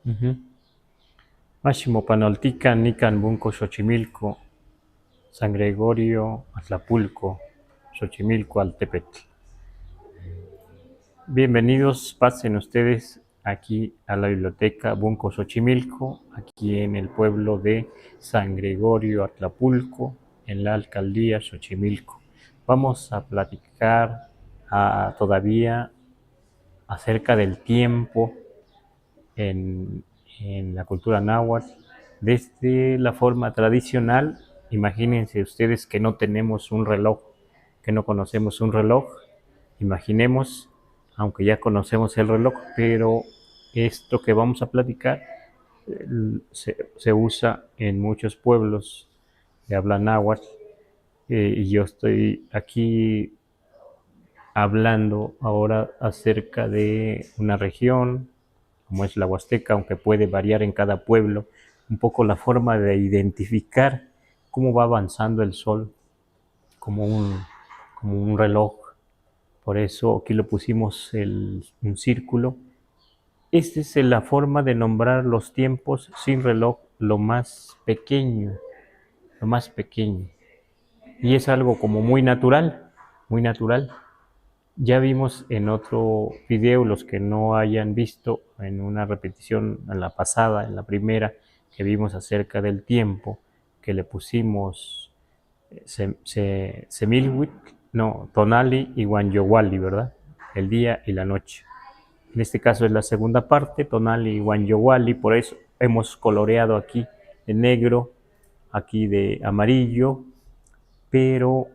Ujú. Máximo Panoltican, Nican, Bunco, Xochimilco, San Gregorio, Atlapulco, Xochimilco, Altepetl. Bienvenidos, pasen ustedes aquí a la biblioteca Bunco Xochimilco, aquí en el pueblo de San Gregorio, Atlapulco, en la alcaldía Xochimilco. Vamos a platicar todavía acerca del tiempo en, en la cultura náhuatl, desde la forma tradicional. Imagínense ustedes que no tenemos un reloj, que no conocemos un reloj. Imaginemos, aunque ya conocemos el reloj, pero esto que vamos a platicar se usa en muchos pueblos de habla náhuatl, y yo estoy aquí hablando ahora acerca de una región como es la Huasteca, aunque puede variar en cada pueblo, un poco la forma de identificar cómo va avanzando el sol como un reloj. Por eso aquí lo pusimos un círculo. Esta es la forma de nombrar los tiempos sin reloj, lo más pequeño, lo más pequeño. Y es algo como muy natural, muy natural. Ya vimos en otro video, los que no hayan visto en una repetición en la pasada, en la primera, que vimos acerca del tiempo, que le pusimos Semilwit, no, Tonali y Wanyowali, ¿verdad? El día y la noche. En este caso es la segunda parte, Tonali y Wanyowali, por eso hemos coloreado aquí de negro, aquí de amarillo, pero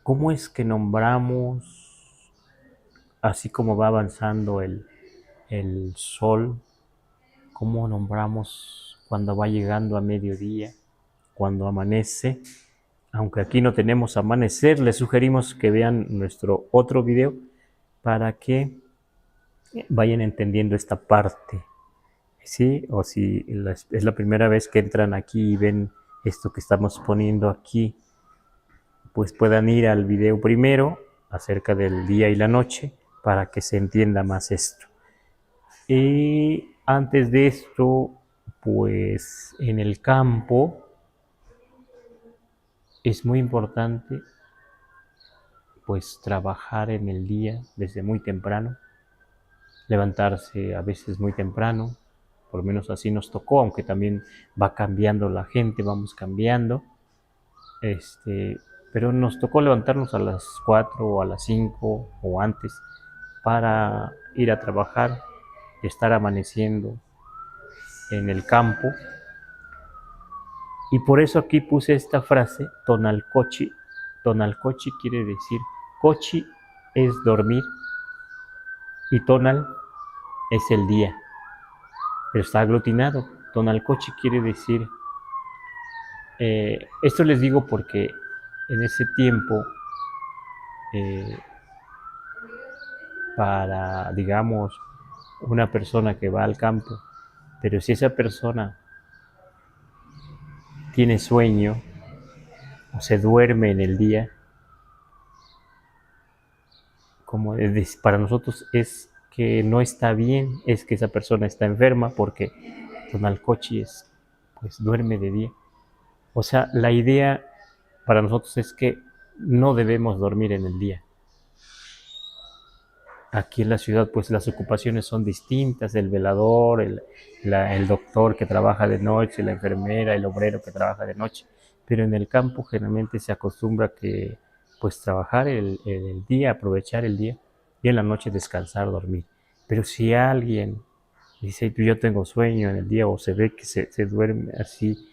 ¿cómo es que nombramos así como va avanzando el sol? ¿Cómo nombramos cuando va llegando a mediodía, cuando amanece? Aunque aquí no tenemos amanecer, les sugerimos que vean nuestro otro video para que vayan entendiendo esta parte, ¿sí? O si es la primera vez que entran aquí y ven esto que estamos poniendo aquí, pues puedan ir al video primero acerca del día y la noche para que se entienda más esto. Y antes de esto, pues en el campo es muy importante pues trabajar en el día desde muy temprano, levantarse a veces muy temprano, por lo menos así nos tocó, aunque también va cambiando la gente, vamos cambiando, pero nos tocó levantarnos a las 4 o a las 5 o antes para ir a trabajar, estar amaneciendo en el campo. Y por eso aquí puse esta frase, tonalcochi. Tonalcochi quiere decir, cochi es dormir y tonal es el día, pero está aglutinado. Tonalcochi quiere decir, esto les digo porque en ese tiempo, eh, para, digamos, una persona que va al campo, pero si esa persona tiene sueño o se duerme en el día, como para nosotros es que no está bien, es que esa persona está enferma porque Tonalcochi es, pues duerme de día. O sea, la idea para nosotros es que no debemos dormir en el día. Aquí en la ciudad, pues las ocupaciones son distintas, el velador, el doctor que trabaja de noche, la enfermera, el obrero que trabaja de noche. Pero en el campo generalmente se acostumbra que, pues trabajar el día, aprovechar el día y en la noche descansar, dormir. Pero si alguien dice, yo tengo sueño en el día o se ve que se duerme así,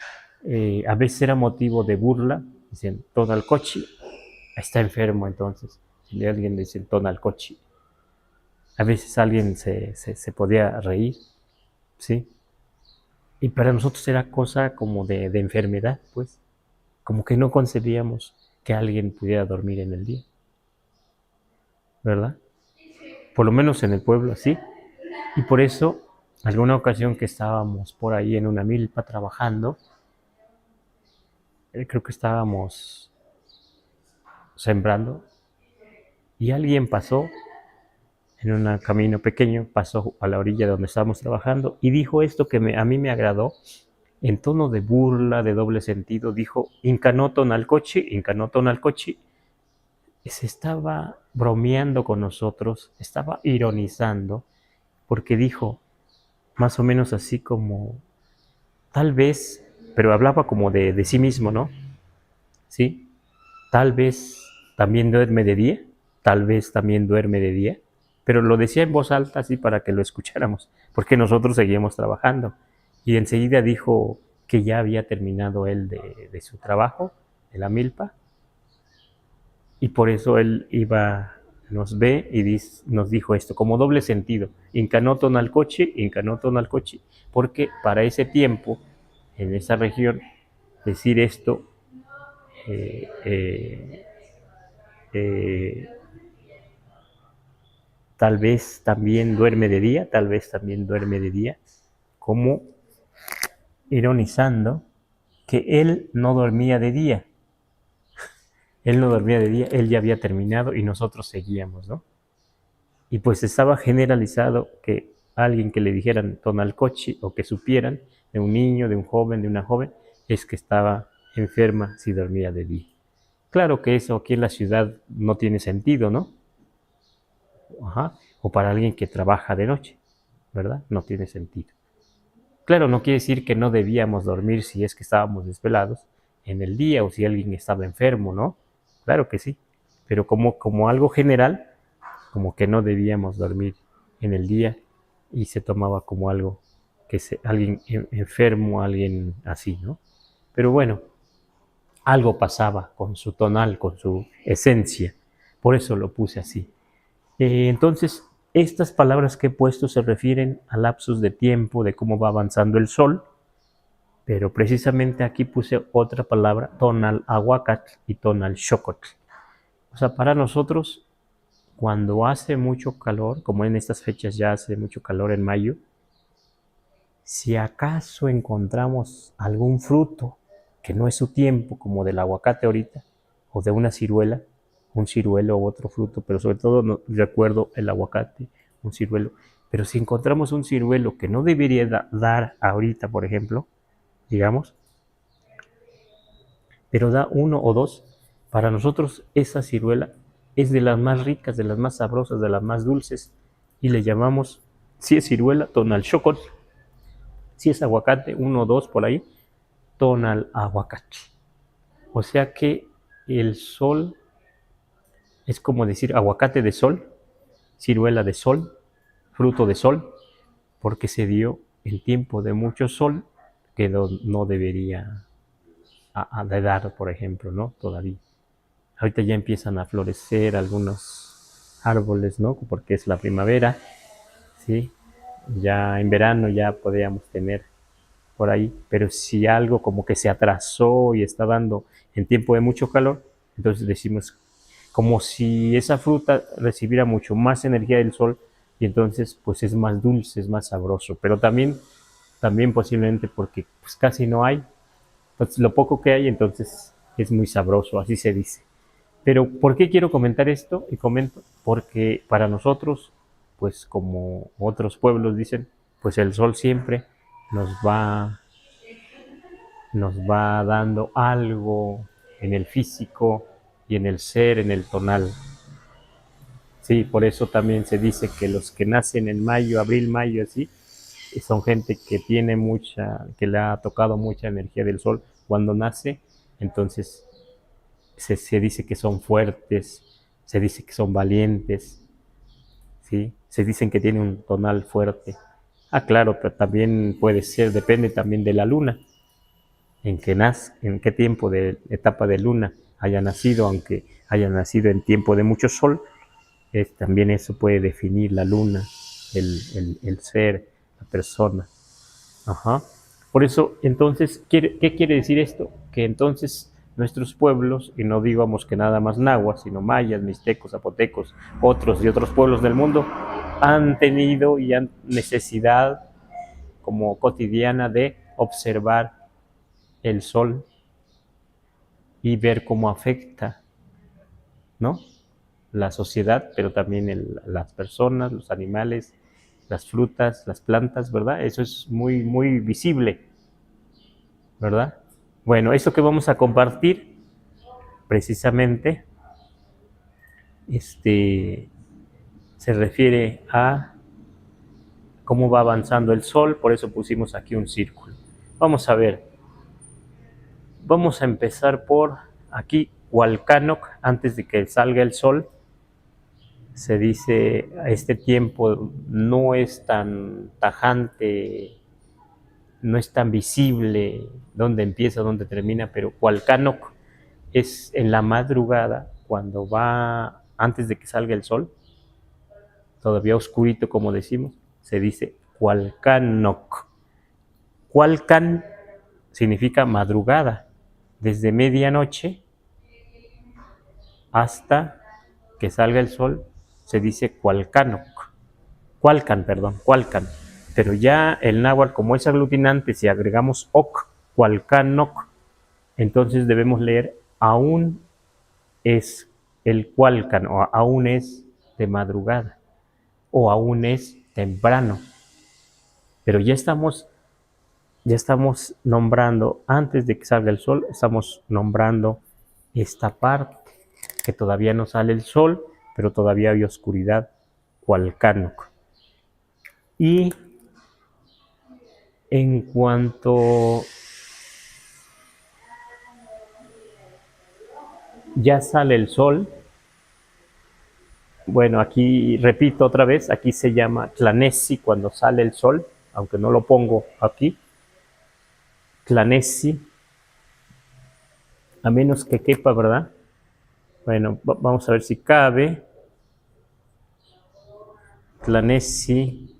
a veces era motivo de burla, dicen, Tonalcochi está enfermo entonces. Si alguien dice Tonalcochi, a veces alguien se podía reír, ¿sí? Y para nosotros era cosa como de enfermedad, pues, como que no concebíamos que alguien pudiera dormir en el día, ¿verdad? Por lo menos en el pueblo, así. Y por eso, alguna ocasión que estábamos por ahí en una milpa trabajando, creo que estábamos sembrando, y alguien pasó en un camino pequeño, pasó a la orilla donde estábamos trabajando y dijo esto que a mí me agradó, en tono de burla, de doble sentido, dijo, Incanoto Nalcochi, se estaba bromeando con nosotros, estaba ironizando, porque dijo, más o menos así como, tal vez, pero hablaba como de sí mismo, ¿no? ¿Sí? Tal vez también duerme de día, tal vez también duerme de día, pero lo decía en voz alta así para que lo escucháramos, porque nosotros seguíamos trabajando. Y enseguida dijo que ya había terminado él de su trabajo, de la milpa, y por eso él iba, nos ve y nos dijo esto, como doble sentido, Incanoto Nalcochi, porque para ese tiempo, en esa región, decir esto eh, eh, eh, tal vez también duerme de día, tal vez también duerme de día, como ironizando que él no dormía de día, él no dormía de día, él ya había terminado y nosotros seguíamos, ¿no? Y pues estaba generalizado que alguien que le dijeran tonalcochi o que supieran de un niño, de un joven, de una joven, es que estaba enferma si dormía de día. Claro que eso aquí en la ciudad no tiene sentido, ¿no? Ajá. O para alguien que trabaja de noche, ¿verdad? No tiene sentido. Claro, no quiere decir que no debíamos dormir si es que estábamos desvelados en el día o si alguien estaba enfermo, ¿no? Claro que sí. Pero como algo general, como que no debíamos dormir en el día y se tomaba como algo alguien enfermo, alguien así, ¿no? Pero bueno, algo pasaba con su tonal, con su esencia. Por eso lo puse así. Entonces, estas palabras que he puesto se refieren a lapsos de tiempo, de cómo va avanzando el sol, pero precisamente aquí puse otra palabra, tonal aguacatl y tonal xocotl. O sea, para nosotros, cuando hace mucho calor, como en estas fechas ya hace mucho calor en mayo, si acaso encontramos algún fruto que no es su tiempo, como del aguacate ahorita, o de una ciruela, un ciruelo o otro fruto, pero sobre todo no, recuerdo el aguacate, un ciruelo. Pero si encontramos un ciruelo que no debería dar ahorita, por ejemplo, digamos, pero da uno o dos, para nosotros esa ciruela es de las más ricas, de las más sabrosas, de las más dulces, y le llamamos, si es ciruela, tonal chocot, si es aguacate, uno o dos por ahí, tonal aguacate. O sea que el sol es como decir aguacate de sol, ciruela de sol, fruto de sol, porque se dio el tiempo de mucho sol que no debería de dar, por ejemplo, ¿no? Todavía. Ahorita ya empiezan a florecer algunos árboles, ¿no? Porque es la primavera, ¿sí? Ya en verano ya podríamos tener por ahí, pero si algo como que se atrasó y está dando en tiempo de mucho calor, entonces decimos como si esa fruta recibiera mucho más energía del sol y entonces pues es más dulce, es más sabroso, pero también posiblemente porque pues casi no hay, entonces lo poco que hay entonces es muy sabroso, así se dice. Pero ¿por qué quiero comentar esto? Y comento porque para nosotros, pues como otros pueblos dicen, pues el sol siempre nos va nos va dando algo en el físico y en el ser, en el tonal. Sí, por eso también se dice que los que nacen en mayo, abril, mayo, así, son gente que tiene que le ha tocado mucha energía del sol cuando nace, entonces se dice que son fuertes, se dice que son valientes, ¿sí? Se dicen que tienen un tonal fuerte. Ah, claro, pero también puede ser, depende también de la luna, en qué tiempo de etapa de luna haya nacido, aunque haya nacido en tiempo de mucho sol, también eso puede definir la luna, el ser, la persona. Ajá. Por eso, entonces, ¿qué quiere decir esto? Que entonces nuestros pueblos, y no digamos que nada más nahuas, sino mayas, mixtecos, zapotecos, otros y otros pueblos del mundo, han tenido y han necesidad como cotidiana de observar el sol y ver cómo afecta, ¿no? la sociedad, pero también las personas, los animales, las frutas, las plantas, ¿verdad? Eso es muy, muy visible, ¿verdad? Bueno, esto que vamos a compartir, precisamente, se refiere a cómo va avanzando el sol, por eso pusimos aquí un círculo. Vamos a ver, vamos a empezar por aquí, Hualcánoc, antes de que salga el sol. Se dice, a este tiempo no es tan tajante, no es tan visible dónde empieza, dónde termina, pero Hualcánoc es en la madrugada, cuando va antes de que salga el sol, todavía oscurito como decimos, se dice Hualcánoc. Hualcan significa madrugada, desde medianoche hasta que salga el sol se dice Hualcánoc. Hualcan. Pero ya el náhuatl, como es aglutinante, si agregamos oc, Hualcánoc, entonces debemos leer aún es el Hualcan, o aún es de madrugada, o aún es temprano. Pero ya estamos nombrando, antes de que salga el sol, estamos nombrando esta parte, que todavía no sale el sol, pero todavía hay oscuridad, Hualcánoc. Y en cuanto ya sale el sol, bueno, aquí repito otra vez, aquí se llama Tlanesi cuando sale el sol, aunque no lo pongo aquí, Tlanesi, a menos que quepa, ¿verdad? Bueno, vamos a ver si cabe. Tlanesi,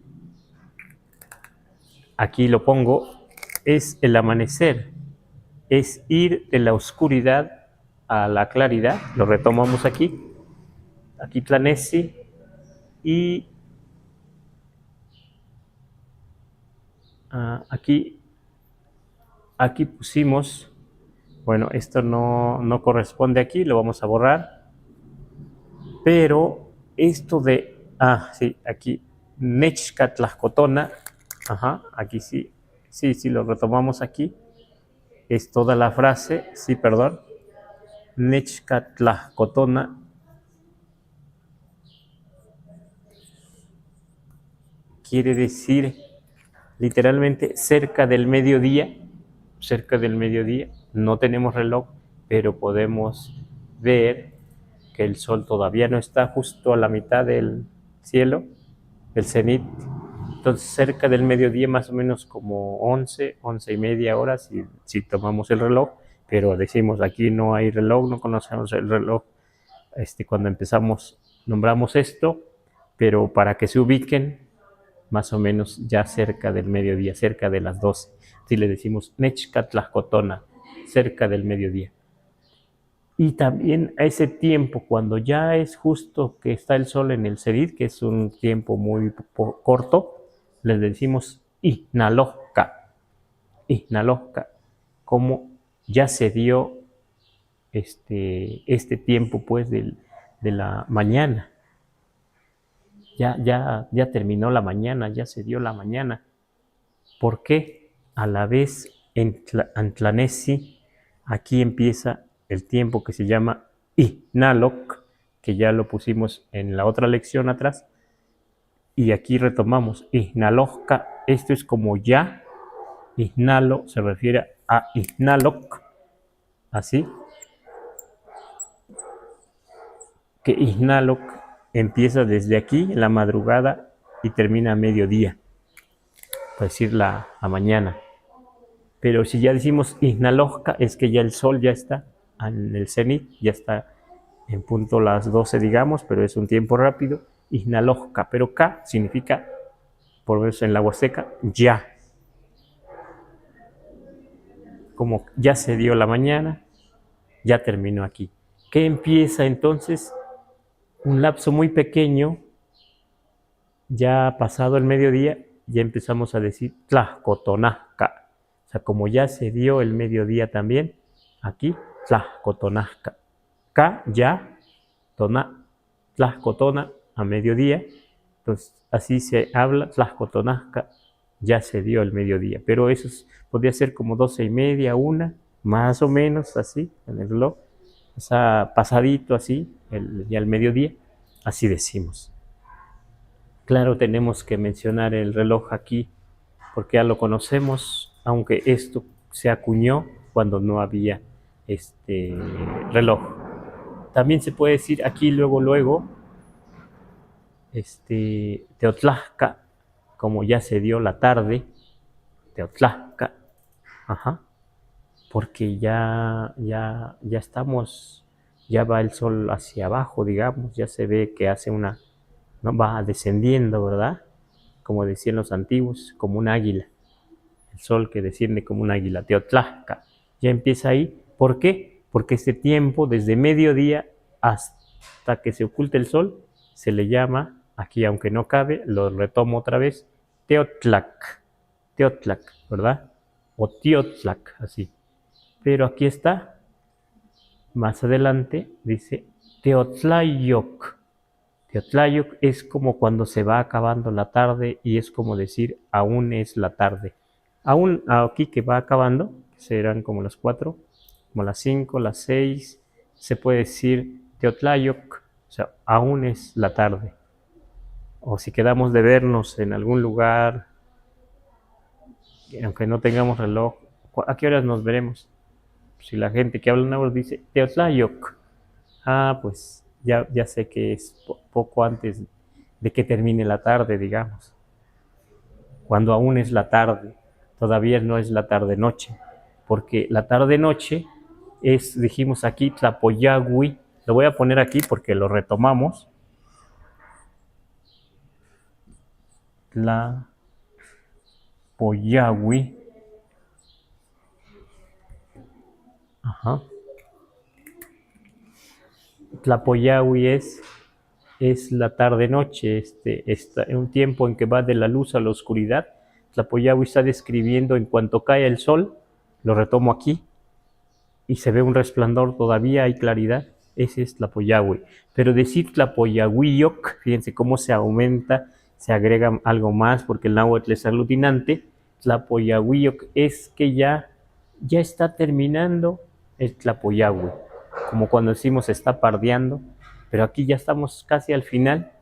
aquí lo pongo, es el amanecer, es ir de la oscuridad a la claridad, lo retomamos aquí Tlanesi, y aquí pusimos, bueno, esto no corresponde aquí, lo vamos a borrar, pero esto de, sí, aquí, Nechcatlajcotona, aquí sí, lo retomamos aquí, es toda la frase, sí, perdón, Nechcatlajcotona, quiere decir literalmente cerca del mediodía, no tenemos reloj, pero podemos ver que el sol todavía no está justo a la mitad del cielo, del cenit, entonces cerca del mediodía, más o menos como 11 y media horas, si tomamos el reloj, pero decimos aquí no hay reloj, no conocemos el reloj, cuando nombramos esto, pero para que se ubiquen, más o menos ya cerca del mediodía, cerca de las 12. Si le decimos Nechcatlajcotona, cerca del mediodía. Y también a ese tiempo, cuando ya es justo que está el sol en el cenit, que es un tiempo muy corto, le decimos Ixnalojca, como ya se dio este tiempo pues de la mañana. Ya terminó la mañana, ya se dio la mañana. ¿Por qué? A la vez en Tlanesi, aquí empieza el tiempo que se llama Ixnaloc, que ya lo pusimos en la otra lección atrás, y aquí retomamos Ixnalojca, esto es como ya, Ixnalo se refiere a Ixnaloc, así, que Ixnaloc empieza desde aquí, en la madrugada, y termina a mediodía, para decir la mañana. Pero si ya decimos Ixnalojca, es que ya el sol ya está en el cenit, ya está en punto las 12, digamos, pero es un tiempo rápido. Ixnalojca, pero K significa, por eso en la huasteca, ya. Como ya se dio la mañana, ya terminó aquí. ¿Qué empieza entonces? Un lapso muy pequeño, ya pasado el mediodía, ya empezamos a decir Tlajcotonajca. O sea, como ya se dio el mediodía también, aquí Tlajcotonajca. Ka, ya, tona, Tlaxcotona a mediodía. Entonces, así se habla, Tlaxcotonasca, ya se dio el mediodía. Pero eso podría ser como 12:30, 1, más o menos así, en el reloj. O sea, pasadito así, ya el mediodía, así decimos. Claro, tenemos que mencionar el reloj aquí, porque ya lo conocemos, aunque esto se acuñó cuando no había reloj. También se puede decir aquí luego, Teotlazca, como ya se dio la tarde, Teotlazca, ajá, porque ya estamos, ya va el sol hacia abajo, digamos, ya se ve que hace no va descendiendo, ¿verdad? Como decían los antiguos, como un águila, el sol que desciende como un águila, Teotlazca, ya empieza ahí. ¿Por qué? Porque este tiempo, desde mediodía hasta que se oculte el sol, se le llama, aquí aunque no cabe, lo retomo otra vez, Teotlac, ¿verdad? O Teotlac, así. Pero aquí está, más adelante, dice Teotlayoc. Teotlayoc es como cuando se va acabando la tarde y es como decir, aún es la tarde. Aún aquí que va acabando, serán como las 4, como las 5, las 6, se puede decir Teotlayoc, o sea, aún es la tarde. O si quedamos de vernos en algún lugar, aunque no tengamos reloj, ¿a qué horas nos veremos? Si la gente que habla náhuatl dice Teotlayoc, pues ya sé que es poco antes de que termine la tarde, digamos. Cuando aún es la tarde, todavía no es la tarde-noche, porque la tarde-noche es, dijimos aquí, Tlapoyagui. Lo voy a poner aquí porque lo retomamos. Tlapoyagui. Ajá. Tlapoyagui es la tarde-noche, un tiempo en que va de la luz a la oscuridad. Tlapoyagui está describiendo en cuanto cae el sol, lo retomo aquí, y se ve un resplandor, todavía hay claridad, ese es Tlapoyagui. Pero decir Tlapoyagüiyoc, fíjense cómo se aumenta, se agrega algo más, porque el náhuatl es aglutinante. Tlapoyagüiyoc es que ya está terminando el Tlapoyagui, como cuando decimos está pardeando, pero aquí ya estamos casi al final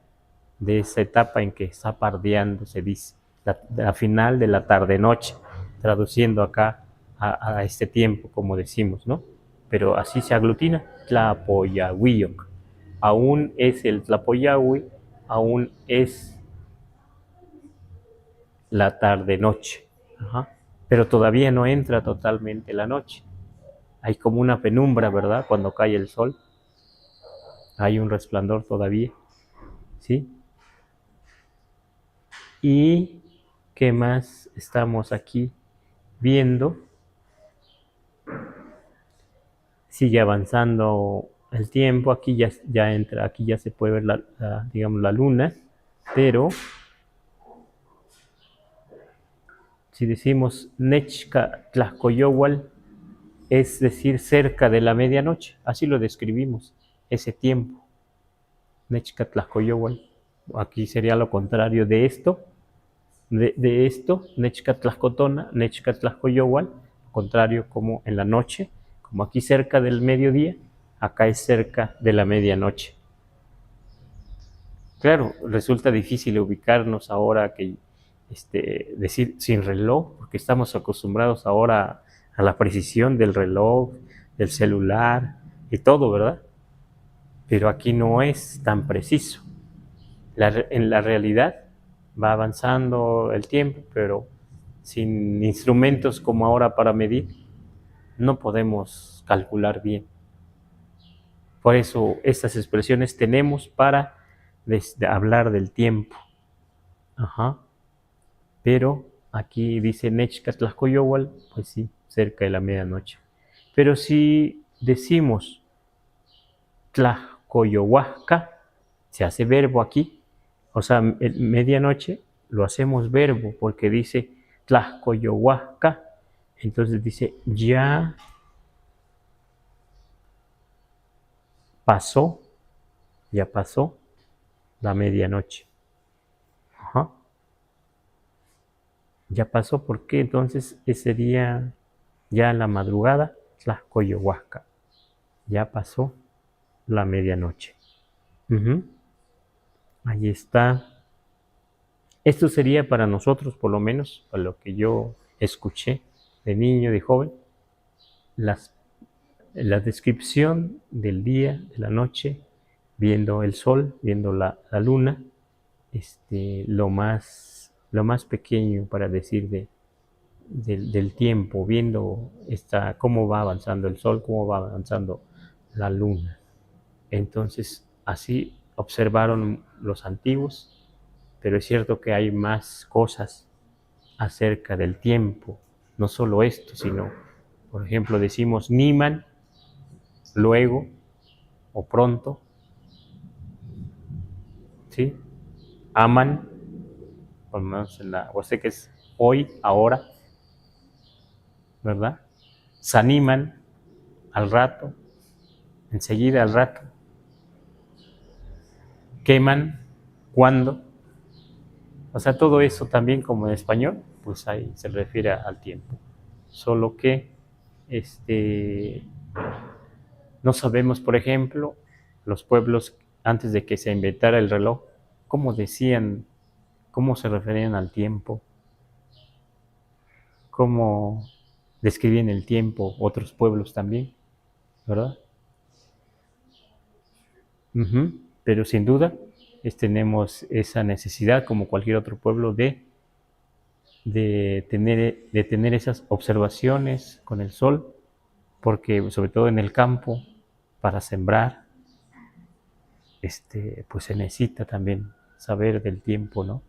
de esa etapa en que está pardeando, se dice, la final de la tarde-noche, traduciendo acá a este tiempo, como decimos, ¿no? Pero así se aglutina, Tlapoyagüiyoc. Aún es el Tlapoyagüi, aún es la tarde-noche, pero todavía no entra totalmente la noche. Hay como una penumbra, ¿verdad? Cuando cae el sol, hay un resplandor todavía, ¿sí? ¿Y qué más estamos aquí viendo? Sigue avanzando el tiempo, aquí ya entra, aquí ya se puede ver digamos, la luna, pero si decimos Nechca Tlaxcoyowal, es decir, cerca de la medianoche, así lo describimos, ese tiempo, Nechca Tlaxcoyowal. Aquí sería lo contrario de esto, Nechca Tlaxcotona, Nechca Tlaxcoyowal, contrario como en la noche, como aquí cerca del mediodía, acá es cerca de la medianoche. Claro, resulta difícil ubicarnos ahora que decir sin reloj, porque estamos acostumbrados ahora a la precisión del reloj, del celular y todo, ¿verdad? Pero aquí no es tan preciso. En la realidad va avanzando el tiempo, pero sin instrumentos como ahora para medir, no podemos calcular bien. Por eso estas expresiones tenemos para hablar del tiempo. Pero aquí dice Nechca Tlaxcoyowal, pues sí, cerca de la medianoche. Pero si decimos Tlaxcoyohuasca, se hace verbo aquí, o sea, medianoche lo hacemos verbo porque dice Tlaxcoyohuasca, entonces dice ya pasó, la medianoche. Ajá. Ya pasó, ¿por qué? Entonces ese día, ya en la madrugada, Tlacoyohuasca, ya pasó la medianoche. Ujú. Ahí está. Esto sería para nosotros, por lo menos, para lo que yo escuché de niño, de joven, las, la descripción del día, de la noche, viendo el sol, viendo la luna, lo más pequeño para decir del tiempo, viendo cómo va avanzando el sol, cómo va avanzando la luna. Entonces, así observaron los antiguos, pero es cierto que hay más cosas acerca del tiempo, no solo esto, sino, por ejemplo, decimos Niman, luego o pronto, ¿sí? Aman, por lo menos en la Huasteca es hoy, ahora, ¿verdad? Saniman, al rato, enseguida, al rato. Queman, cuándo. O sea, todo eso también como en español, pues ahí se refiere al tiempo. Solo que no sabemos, por ejemplo, los pueblos antes de que se inventara el reloj, cómo decían, cómo se referían al tiempo, cómo describían el tiempo otros pueblos también, ¿verdad? Pero sin duda tenemos esa necesidad, como cualquier otro pueblo, de tener esas observaciones con el sol, porque sobre todo en el campo, para sembrar, pues se necesita también saber del tiempo, ¿no?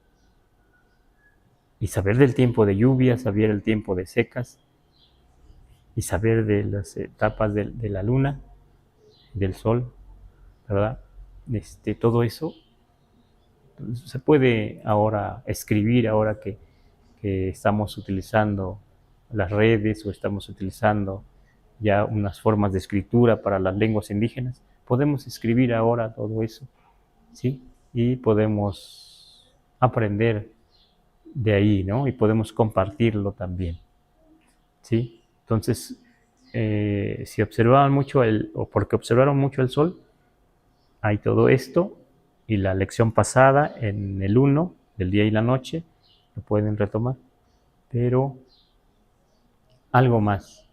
Y saber del tiempo de lluvia, saber el tiempo de secas, y saber de las etapas de la luna, del sol, ¿verdad? Todo eso se puede ahora escribir, ahora que estamos utilizando las redes o estamos utilizando ya unas formas de escritura para las lenguas indígenas, podemos escribir ahora todo eso, ¿sí? Y podemos aprender de ahí, ¿no? Y podemos compartirlo también, ¿sí? Entonces, si observaban mucho o porque observaron mucho el sol, hay todo esto, y la lección pasada en el 1, del día y la noche, lo pueden retomar, pero algo más.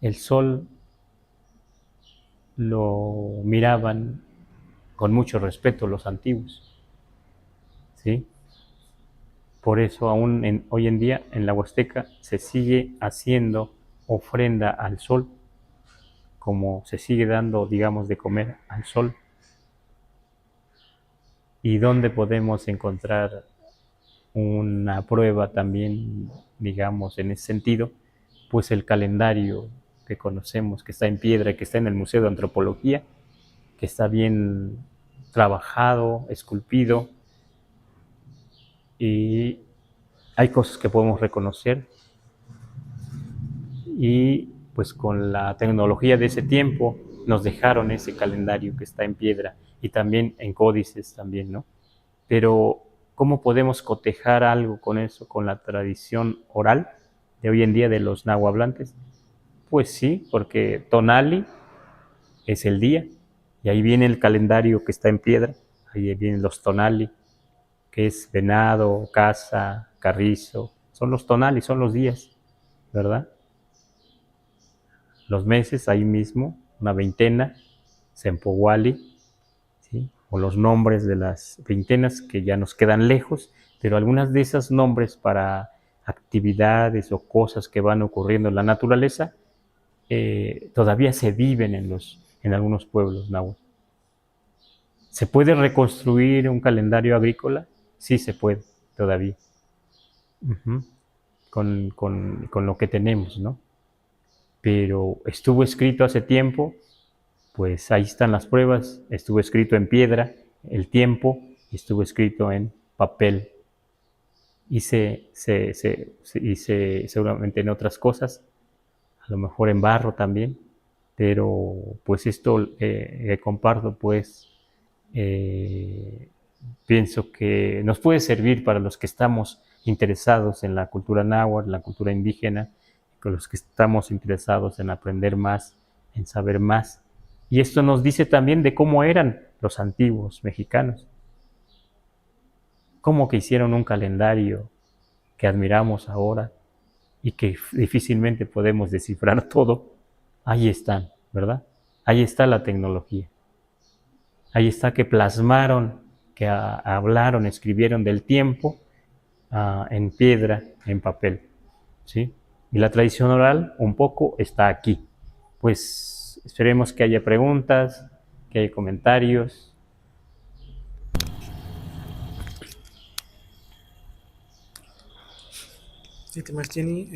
El sol lo miraban con mucho respeto los antiguos, ¿sí? Por eso aún hoy en día en la Huasteca se sigue haciendo ofrenda al sol, como se sigue dando, digamos, de comer al sol. ¿Y dónde podemos encontrar una prueba también, digamos, en ese sentido? Pues el calendario que conocemos, que está en piedra, que está en el Museo de Antropología, que está bien trabajado, esculpido, y hay cosas que podemos reconocer, y pues con la tecnología de ese tiempo nos dejaron ese calendario que está en piedra y también en códices también, ¿no? Pero ¿cómo podemos cotejar algo con eso, con la tradición oral de hoy en día de los nahuablantes? Pues sí, porque Tonali es el día, y ahí viene el calendario que está en piedra, ahí vienen los Tonali, que es venado, caza, carrizo, son los Tonali, son los días, ¿verdad? Los meses, ahí mismo, una veintena, Sempohuali, ¿sí? O los nombres de las veintenas que ya nos quedan lejos, pero algunas de esos nombres para actividades o cosas que van ocurriendo en la naturaleza todavía se viven en algunos pueblos náhuatl. ¿Se puede reconstruir un calendario agrícola? Sí se puede, todavía. Uh-huh. Con lo que tenemos, ¿no? Pero estuvo escrito hace tiempo, pues ahí están las pruebas, estuvo escrito en piedra el tiempo, y estuvo escrito en papel, y seguramente en otras cosas, a lo mejor en barro también, pero pues esto comparto, pues pienso que nos puede servir para los que estamos interesados en la cultura náhuatl, la cultura indígena, con los que estamos interesados en aprender más, en saber más. Y esto nos dice también de cómo eran los antiguos mexicanos, cómo que hicieron un calendario que admiramos ahora y que difícilmente podemos descifrar todo. Ahí están, ¿verdad? Ahí está la tecnología. Ahí está que plasmaron, que hablaron, escribieron del tiempo en piedra, en papel, ¿sí? Y la tradición oral un poco está aquí. Pues esperemos que haya preguntas, que haya comentarios. Sí, Tomás Jenny,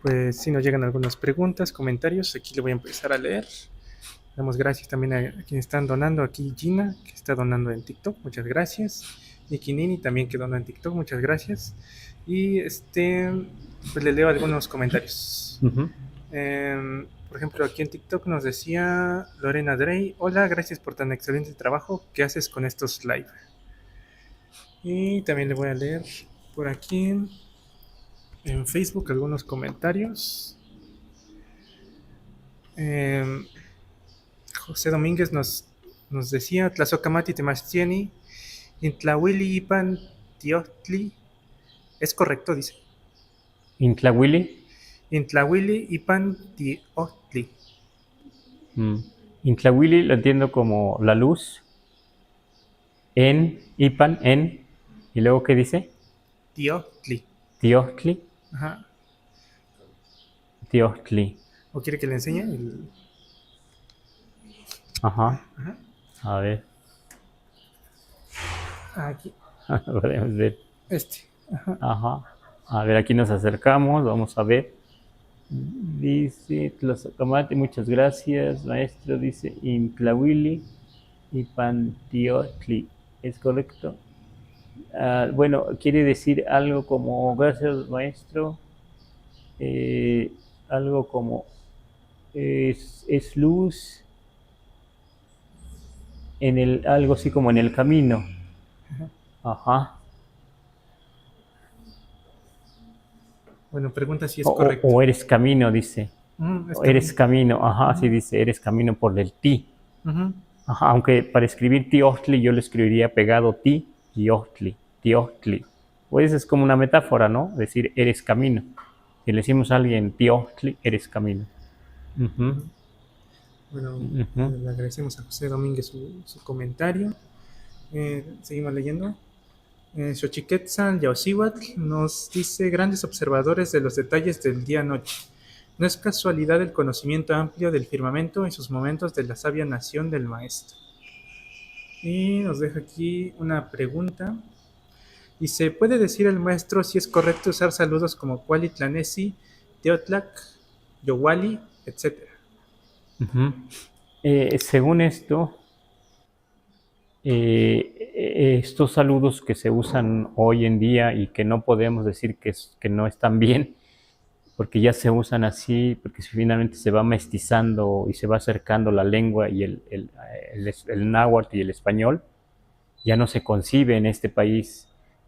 pues sí nos llegan algunas preguntas, comentarios, aquí le voy a empezar a leer. Damos gracias también a quienes están donando, aquí Gina, que está donando en TikTok, muchas gracias. Niki Nini también que dona en TikTok, muchas gracias. Y pues le leo algunos comentarios. Por ejemplo, aquí en TikTok nos decía Lorena Drey, hola, gracias por tan excelente trabajo que haces con estos live. Y también le voy a leer por aquí en Facebook algunos comentarios. José Domínguez nos decía, Tlazocamati Temachtieni, Intlahuili Ipan Tiotli. ¿Es correcto? Dice. ¿Intlahuili? Intlahuili Ipan Tiotli. Intlahuili lo entiendo como la luz. En, Ipan, en. ¿Y luego qué dice? Tiotli. Tiostli. Ajá. Tiostli. ¿O quiere que le enseñe? Ajá. Ajá. A ver. Aquí. Podemos ver. Ajá. Ajá. A ver, aquí nos acercamos, vamos a ver. Dice Tlazocamati, muchas gracias, maestro. Dice Intlahuili y Pantiotli. ¿Es correcto? Bueno, quiere decir algo como, gracias, maestro. Algo como, es luz, algo así como en el camino. Ajá. Bueno, pregunta si es correcto. O eres camino, dice. Eres camino, ajá, sí dice, eres camino por el ti. Ajá, aunque para escribir tiostli yo lo escribiría pegado ti, tiostli, tiostli. Pues es como una metáfora, ¿no? Decir, eres camino. Si le decimos a alguien tiostli, eres camino. Bueno, le agradecemos a José Domínguez su comentario. Seguimos leyendo. Xochiquetzal Yaosihuatl nos dice, grandes observadores de los detalles del día-noche. No es casualidad el conocimiento amplio del firmamento en sus momentos de la sabia nación del maestro. Y nos deja aquí una pregunta. Dice, ¿puede decir el maestro si es correcto usar saludos como Cualitlanesi, Teotlac, Yowali, etcétera? Según esto, estos saludos que se usan hoy en día y que no podemos decir que no están bien, porque ya se usan así, porque finalmente se va mestizando y se va acercando la lengua y el náhuatl y el español, ya no se concibe en este país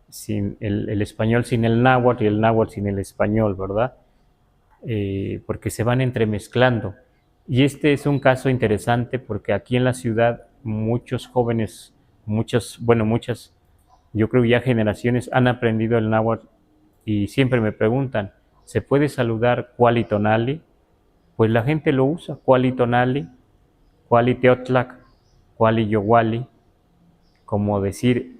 sin el español sin el náhuatl y el náhuatl sin el español, ¿verdad? Porque se van entremezclando. Y este es un caso interesante porque aquí en la ciudad muchos jóvenes, muchas, yo creo ya generaciones han aprendido el náhuatl y siempre me preguntan, ¿se puede saludar Cuali Tonali? Pues la gente lo usa, Cuali Tonali, Cuali Teotlac, Cuali Yowali, como decir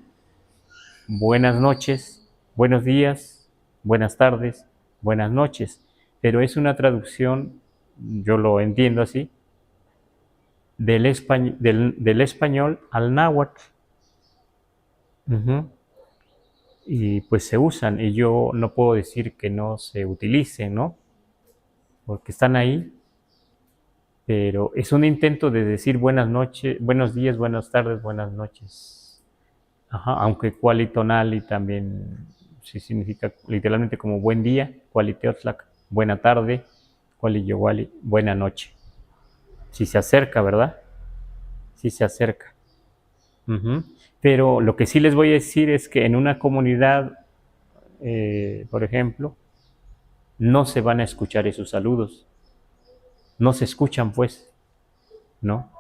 buenas noches, buenos días, buenas tardes, buenas noches. Pero es una traducción, yo lo entiendo así, del español al náhuatl. Y pues se usan, y yo no puedo decir que no se utilicen, ¿no? Porque están ahí, pero es un intento de decir buenas noches, buenos días, buenas tardes, buenas noches. Ajá, aunque cualitonali también sí significa literalmente como buen día, cualiteotlak, buena tarde, cualiyowali, buena noche. Si se acerca, ¿verdad? Si se acerca. Ujú. Pero lo que sí les voy a decir es que en una comunidad, por ejemplo, no se van a escuchar esos saludos, no se escuchan pues, ¿no?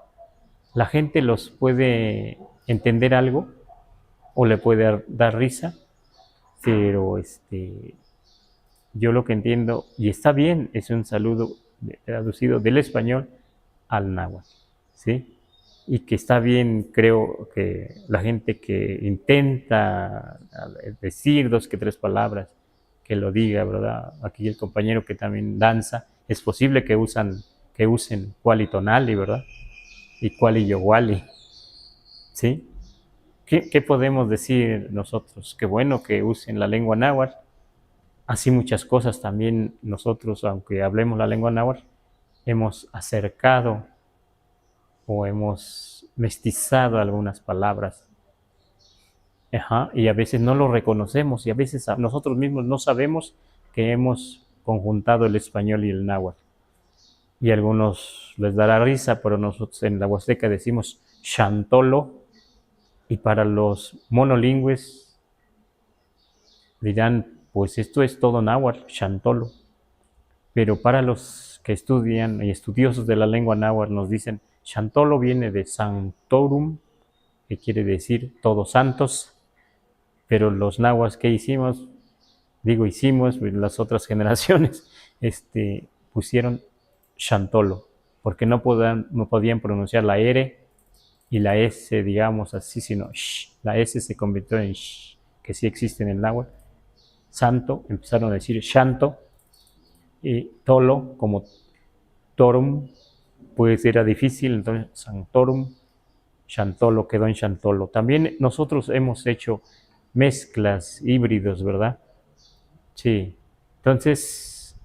La gente los puede entender algo o le puede dar risa, pero yo lo que entiendo, y está bien, es un saludo traducido del español al náhuatl, ¿sí? Y que está bien, creo que la gente que intenta decir dos que tres palabras, que lo diga, ¿verdad? Aquí el compañero que también danza, es posible que usen cuali tonali, ¿verdad? Y cuali yowali, ¿sí? ¿Qué podemos decir nosotros? Qué bueno que usen la lengua náhuatl. Así muchas cosas también nosotros, aunque hablemos la lengua náhuatl, hemos acercado o hemos mestizado algunas palabras. Ajá, y a veces no lo reconocemos y a veces nosotros mismos no sabemos que hemos conjuntado el español y el náhuatl. Y a algunos les dará risa, pero nosotros en la Huasteca decimos chantolo y para los monolingües dirán, pues esto es todo náhuatl, chantolo. Pero para los que estudian y estudiosos de la lengua náhuatl nos dicen, chantolo viene de sanctorum, que quiere decir todos santos, pero los nahuas que hicimos, las otras generaciones, pusieron chantolo, porque no podían pronunciar la R y la S, digamos así, sino sh. La S se convirtió en sh, que sí existe en el náhuatl. Santo, empezaron a decir shanto, y tolo, como torum, pues era difícil, entonces Santorum, Chantolo quedó en Chantolo. También nosotros hemos hecho mezclas, híbridos, ¿verdad? Sí. Entonces,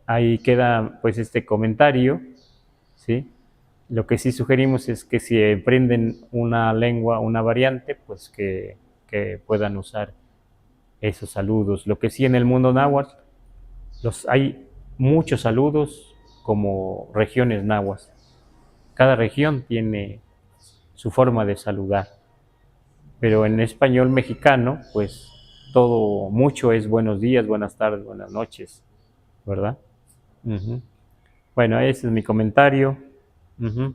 ahí queda pues este comentario, ¿sí? Lo que sí sugerimos es que si emprenden una lengua, una variante, pues que puedan usar esos saludos. Lo que sí en el mundo náhuatl, hay muchos saludos como regiones náhuatl. Cada región tiene su forma de saludar, pero en español mexicano, pues mucho es buenos días, buenas tardes, buenas noches, ¿verdad? Ujú. Bueno, ese es mi comentario. Ujú.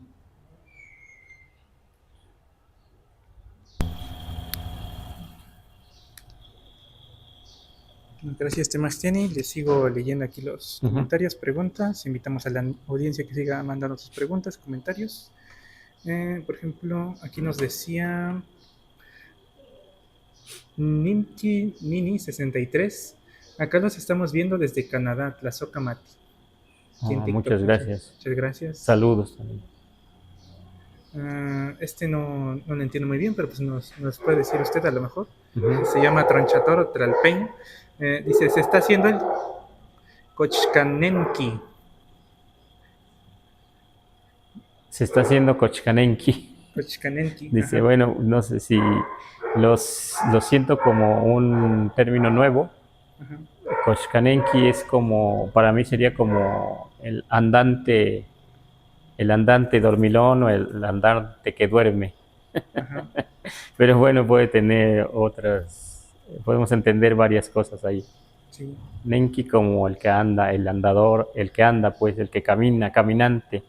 Gracias, Temastiani. Les sigo leyendo aquí los Ujú. comentarios, preguntas. Invitamos a la audiencia que siga mandando sus preguntas, comentarios. Por ejemplo, aquí nos decía Nimki Nini 63. Acá los estamos viendo desde Canadá, Tlazocamati. Aquí en TikTok. Muchas gracias. Muchas gracias. Saludos también. No lo entiendo muy bien, pero pues nos puede decir usted a lo mejor. Ujú. Se llama Tronchatoro Tralpein. Dice, se está haciendo el Kochkanenki. Se está haciendo Kochkanenki. Kochkanenki. Dice, Ajá. bueno, no sé si lo siento como un término nuevo. Ajá. Kochkanenki es como, para mí sería como el andante dormilón o el andante que duerme. Ajá. Pero bueno, puede tener podemos entender varias cosas ahí. Sí. Nenki como el que anda, el andador, el que anda, pues el que camina, caminante.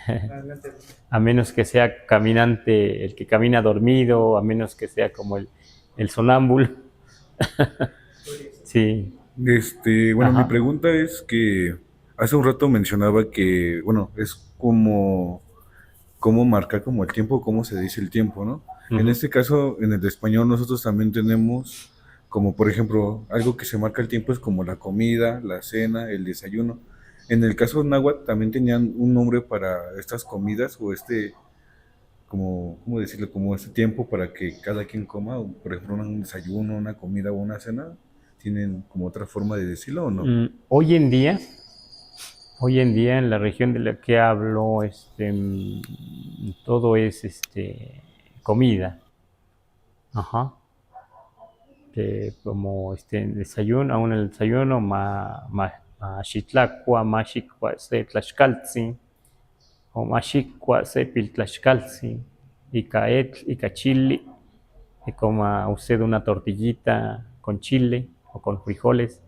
Adelante. A menos que sea caminante, el que camina dormido, a menos que sea como el sonámbulo. Sí. Bueno, mi Ajá. pregunta es que hace un rato mencionaba que, bueno, es como cómo marcar como el tiempo, cómo se dice el tiempo, ¿no? En Ujú. este caso, en el español nosotros también tenemos como, por ejemplo, algo que se marca el tiempo es como la comida, la cena, el desayuno. En el caso náhuatl también tenían un nombre para estas comidas o como, ¿cómo decirlo? Como este tiempo para que cada quien coma, o, por ejemplo, un desayuno, una comida o una cena. ¿Tienen como otra forma de decirlo o no? Hoy en día en la región de la que hablo, todo es comida. Ajá. Como desayuno, aún el desayuno, ma xitlacua, ma xicua, tlaxcaltzin, o Mashicua, Sepil, Tlaxcaltzin, Ica chile, y coma usted una tortillita con chile o con frijoles,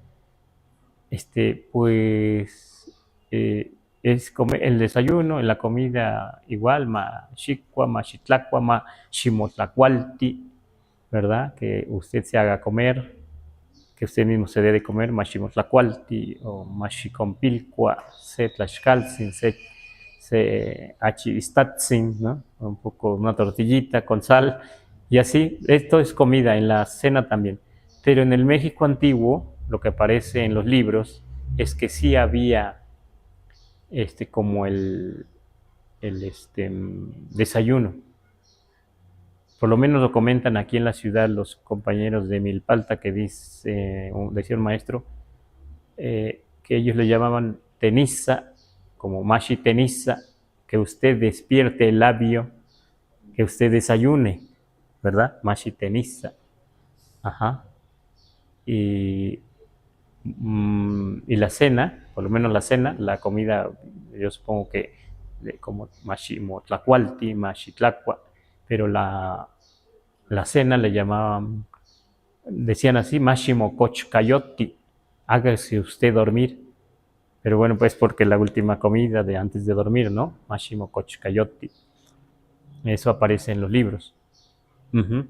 pues el desayuno, en la comida igual, Mashicua, Machitlacua, Mashimotlacualti, ¿verdad? Que usted se haga comer, que usted mismo se dé de comer, Mashimotlacualti o Mashicompilcua, se Tlaxcaltzin, se achistatzin, ¿no? Un poco, una tortillita con sal, y así, esto es comida en la cena también. Pero en el México antiguo, lo que aparece en los libros es que sí había como el desayuno. Por lo menos lo comentan aquí en la ciudad los compañeros de Milpalta, que decía un maestro, que ellos le llamaban teniza, como mashi teniza, que usted despierte el labio, que usted desayune, ¿verdad? Mashi teniza. Ajá. Y la cena, por lo menos la cena, la comida, yo supongo que como Mashimotlacualti, Mashitlacua, pero la cena le llamaban, decían así, Mashimocochcayoti, hágase usted dormir. Pero bueno, pues porque la última comida de antes de dormir, ¿no? Mashimocochcayoti. Eso aparece en los libros. Uh-huh.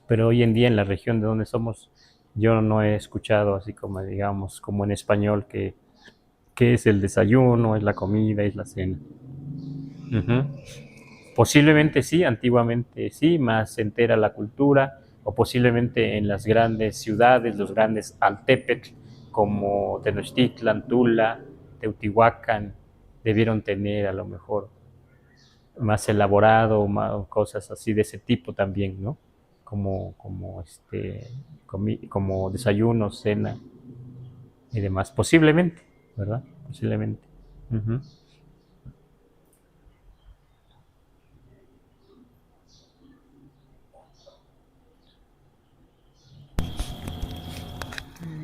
Pero hoy en día en la región de donde somos, yo no he escuchado así como, digamos, como en español, que es el desayuno, es la comida, es la cena. Uh-huh. Posiblemente sí, antiguamente sí, más se entera la cultura, o posiblemente en las grandes ciudades, los grandes altepetl, como Tenochtitlan, Tula, Teotihuacán, debieron tener a lo mejor más elaborado, cosas así de ese tipo también, ¿no? Como desayuno, cena y demás, posiblemente, ¿verdad? Posiblemente. Uh-huh.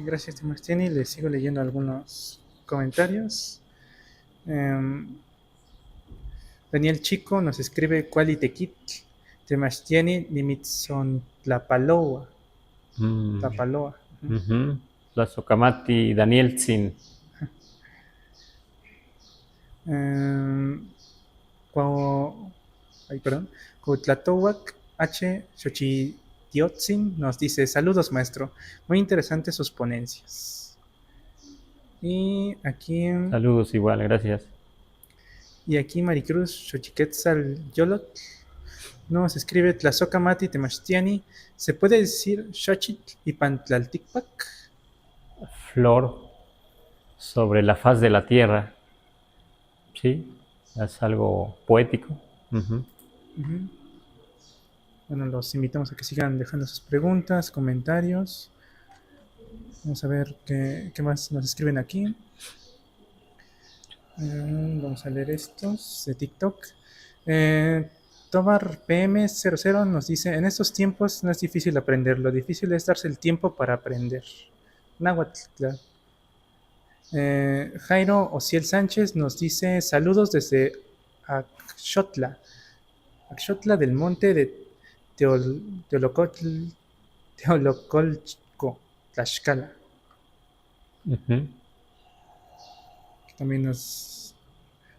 Gracias, Temastiani. Les sigo leyendo algunos comentarios. Daniel Chico nos escribe Cualitequit, Temastiani, Nimitzon Tlapaloa. Tlapaloa. Uh-huh. Tlazocamati, Danielzin. Cuautlatohuac H. Xochitiotzin nos dice: saludos, maestro. Muy interesantes sus ponencias. Y aquí. Saludos igual, gracias. Y aquí Maricruz Xochiquetzal Yolot nos escribe: Tlazocamati Temastiani, ¿se puede decir Xochitl y Pantlalticpac? Flor sobre la faz de la tierra. Sí, es algo poético. Uh-huh. Uh-huh. Bueno, los invitamos a que sigan dejando sus preguntas, comentarios. Vamos a ver qué más nos escriben aquí. Vamos a leer estos de TikTok. Tobar PM00 nos dice: en estos tiempos no es difícil aprender, lo difícil es darse el tiempo para aprender. Náhuatl, claro. Jairo Ociel Sánchez nos dice: saludos desde Axxotla del monte de Teolocolco, Tlaxcala. Uh-huh. También nos...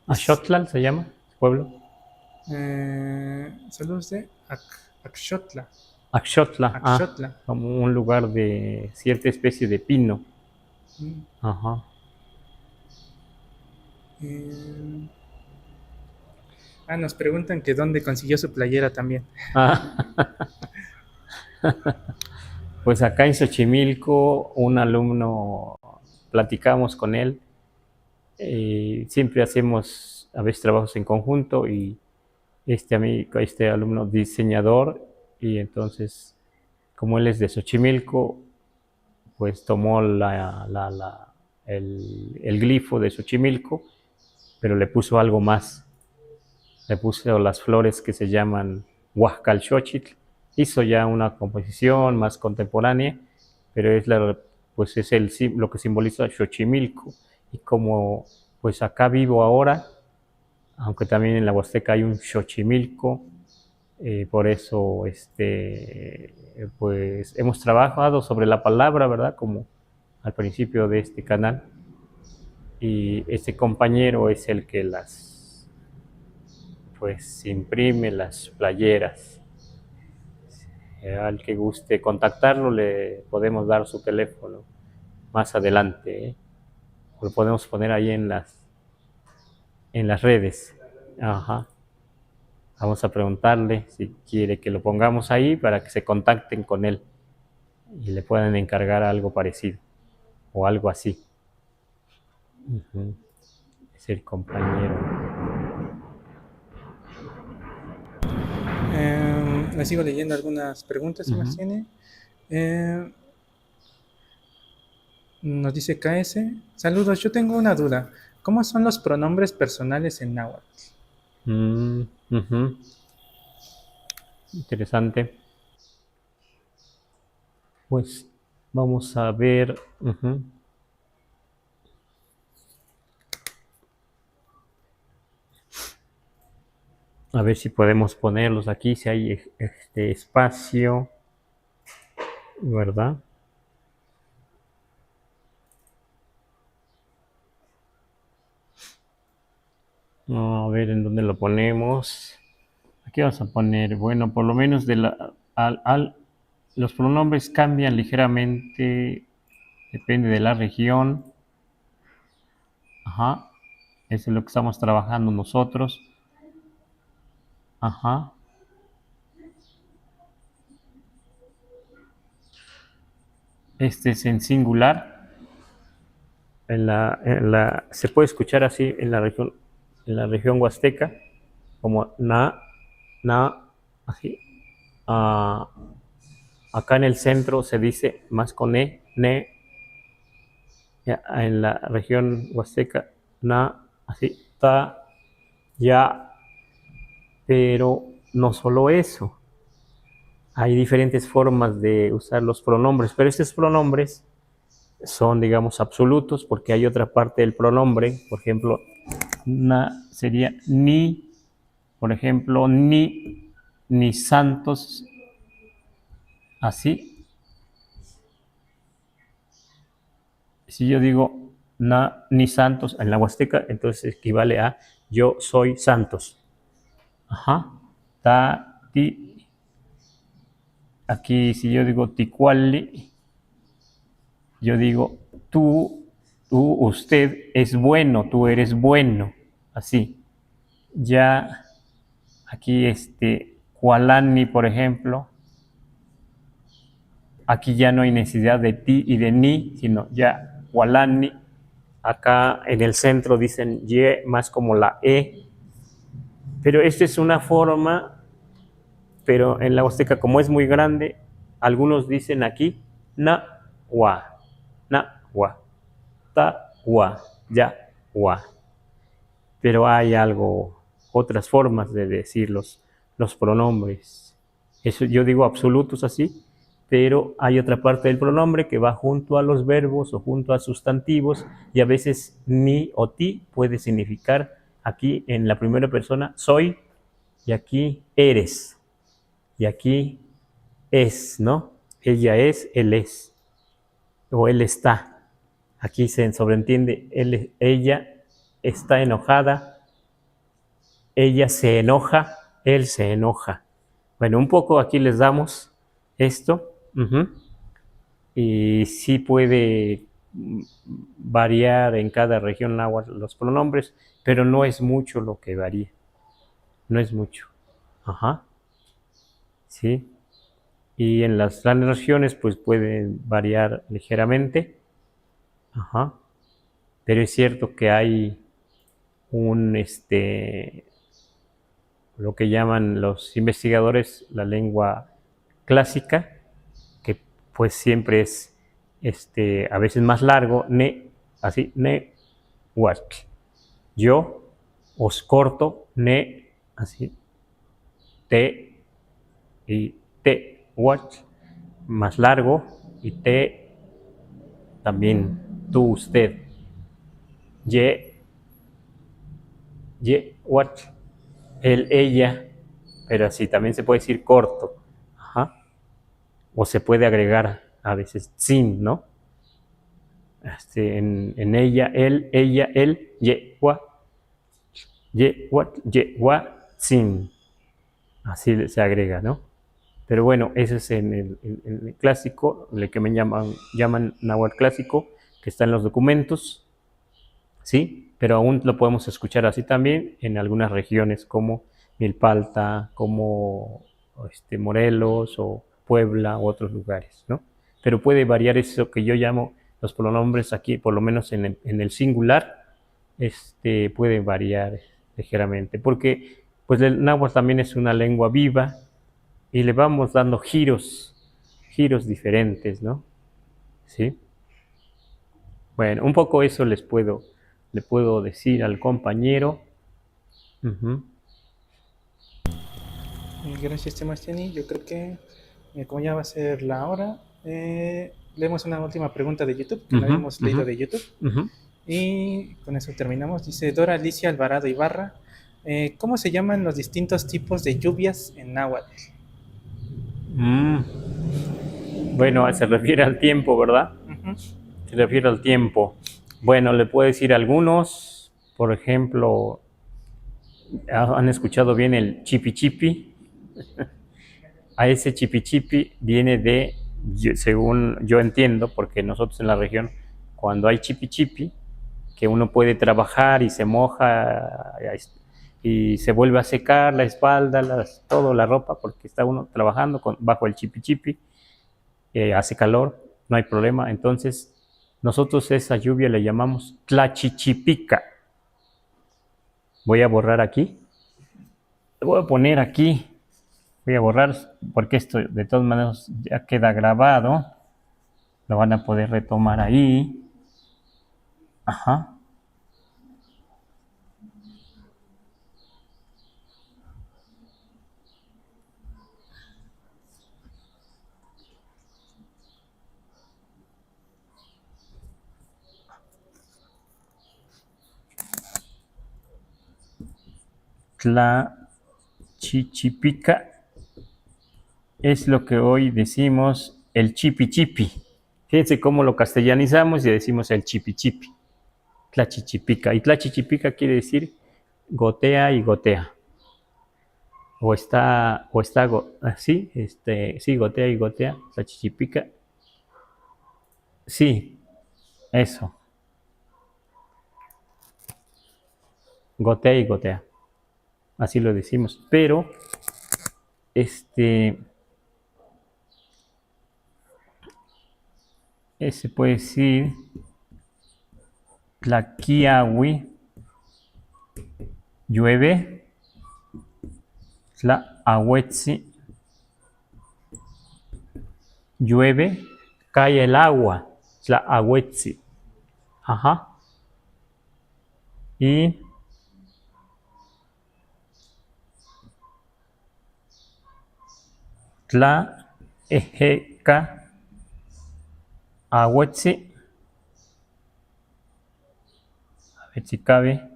¿Axxotla se llama el pueblo? Saludos de Axxotla. Axxotla. Como un lugar de cierta especie de pino. Ajá. Nos preguntan que dónde consiguió su playera también. Pues acá en Xochimilco, un alumno, platicamos con él, siempre hacemos a veces trabajos en conjunto, y este alumno diseñador, y entonces, como él es de Xochimilco, pues tomó el glifo de Xochimilco, pero le puso algo más. Le puso las flores que se llaman Huascalxochitl. Hizo ya una composición más contemporánea, pero es lo que simboliza Xochimilco. Y como pues acá vivo ahora, aunque también en la Huasteca hay un Xochimilco, por eso pues hemos trabajado sobre la palabra, ¿verdad? Como al principio de este canal, y este compañero es el que pues imprime las playeras. Al que guste contactarlo le podemos dar su teléfono más adelante, ¿eh? Lo podemos poner ahí en las redes. Ajá. Vamos a preguntarle si quiere que lo pongamos ahí para que se contacten con él y le puedan encargar algo parecido o algo así. Uh-huh. Es el compañero. Les sigo leyendo algunas preguntas que más tiene. Nos dice KS. Saludos, yo tengo una duda. ¿Cómo son los pronombres personales en náhuatl? Interesante. Pues vamos a ver. A ver si podemos ponerlos aquí, si hay espacio, ¿verdad? A ver en dónde lo ponemos. Aquí vamos a poner, bueno, por lo menos los pronombres cambian ligeramente, depende de la región. Ajá, eso es lo que estamos trabajando nosotros. Ajá. Este es en singular. Se puede escuchar así en la región huasteca, como na, así. Acá en el centro se dice más con ne. En la región huasteca, na, así, ta, ya. Pero no solo eso. Hay diferentes formas de usar los pronombres, pero estos pronombres son, digamos, absolutos, porque hay otra parte del pronombre, por ejemplo, na sería ni, por ejemplo, ni santos, así. Si yo digo ni santos en la huasteca, entonces equivale a yo soy santos. Ajá. Ta, ti. Aquí si yo digo ticuali, yo digo tú, usted es bueno, tú eres bueno, así. Ya aquí cualani, por ejemplo, aquí ya no hay necesidad de ti y de ni, sino ya cualani. Acá en el centro dicen ye más como la e, pero esta es una forma, pero en la huasteca como es muy grande, algunos dicen aquí na, wa, ta, wa, ya, wa. Pero hay otras formas de decir los pronombres. Eso yo digo absolutos así, pero hay otra parte del pronombre que va junto a los verbos o junto a sustantivos, y a veces ni o ti puede significar aquí en la primera persona soy, y aquí eres, y aquí es, ¿no? Ella es, él es, o él está. Aquí se sobreentiende, ella está enojada, ella se enoja, él se enoja. Bueno, un poco aquí les damos esto. Y sí puede variar en cada región náhuatl los pronombres, pero no es mucho lo que varía. No es mucho. Ajá. Sí. Y en las grandes regiones pues pueden variar ligeramente. Ajá. Pero es cierto que hay lo que llaman los investigadores la lengua clásica, que pues siempre es a veces más largo, así, watl. Yo os corto, así, te y te, watl, más largo, y te también, tú, usted. Ye, what, el, ella, pero así también se puede decir corto. Ajá. O se puede agregar a veces sin, ¿no? En ella, él, ye, wa, sin. Así se agrega, ¿no? Pero bueno, ese es en el clásico, el que me llaman náhuatl clásico, que está en los documentos, ¿sí? Pero aún lo podemos escuchar así también en algunas regiones como Milpalta, como Morelos o Puebla u otros lugares, ¿no? Pero puede variar eso que yo llamo los pronombres aquí, por lo menos en el singular, puede variar ligeramente, porque pues el náhuatl también es una lengua viva y le vamos dando giros diferentes, ¿no? ¿Sí? Bueno, un poco eso le puedo decir al compañero. Uh-huh. Gracias, Sebastiani. Yo creo que como ya va a ser la hora, leemos una última pregunta de YouTube, que no habíamos leído de YouTube. Y con eso terminamos. Dice Dora Alicia Alvarado Ibarra, ¿cómo se llaman los distintos tipos de lluvias en náhuatl? Bueno, se refiere al tiempo, ¿verdad? Se refiere al tiempo. Bueno, le puedo decir algunos. Por ejemplo, ¿han escuchado bien el chipi chipi? A ese chipi chipi viene de, según yo entiendo, porque nosotros en la región, cuando hay chipi chipi, que uno puede trabajar y se moja y se vuelve a secar la espalda, toda la ropa, porque está uno trabajando bajo el chipi chipi, hace calor, no hay problema. Entonces, nosotros esa lluvia le llamamos tlachichipica. Voy a borrar aquí. Voy a poner aquí. Voy a borrar porque esto de todas maneras ya queda grabado. Lo van a poder retomar ahí. Ajá. Tlachichipica es lo que hoy decimos el chipi chipi. Fíjense cómo lo castellanizamos y decimos el chipi chipi. Tlachichipica. Y tlachichipica quiere decir gotea y gotea. Sí, gotea y gotea, tlachichipica. Sí, eso. Gotea y gotea. Así lo decimos. Pero, ese puede decir tlaquiahui, llueve, tlahuetzi, llueve, cae el agua, tlahuetzi. Ajá. Y tlaejeca ahuetzi. A ver si cabe.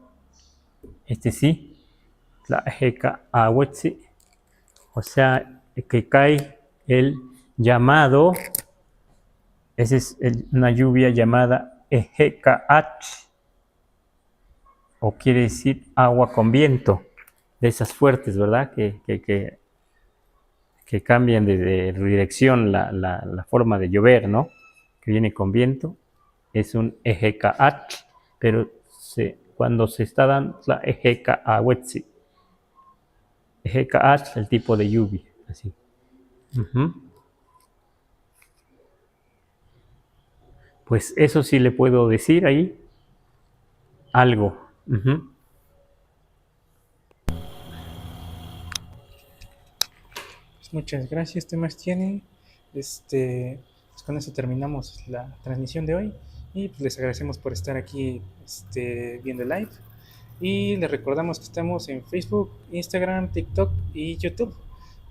Sí. Tlaejeca ahuetzi. O sea, que cae el llamado. Esa es una lluvia llamada ejecaat. O quiere decir agua con viento. De esas fuertes, ¿verdad? Que cambian de dirección la forma de llover, ¿no? Que viene con viento, es un ejecaat, pero cuando se está dando la ejecaahuetzi. Ejecaat, el tipo de lluvia, así. Pues eso sí le puedo decir ahí algo. Muchas gracias, Sebastiani. Pues con eso terminamos la transmisión de hoy y pues les agradecemos por estar aquí viendo el live y les recordamos que estamos en Facebook, Instagram, TikTok y YouTube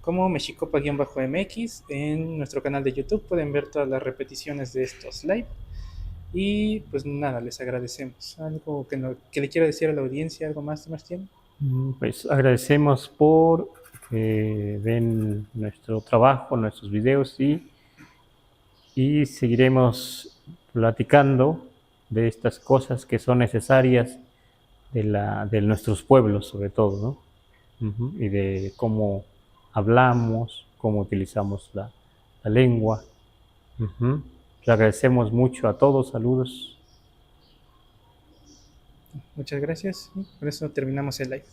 como Mexicopa-MX. En nuestro canal de YouTube pueden ver todas las repeticiones de estos live y pues nada, les agradecemos. ¿Algo que le quiera decir a la audiencia? ¿Algo más, Sebastián? Pues agradecemos por que ven nuestro trabajo, nuestros videos y seguiremos platicando de estas cosas que son necesarias de nuestros pueblos, sobre todo, ¿no? Y de cómo hablamos, cómo utilizamos la lengua. Les agradecemos mucho a todos, saludos. Muchas gracias. Con eso terminamos el live.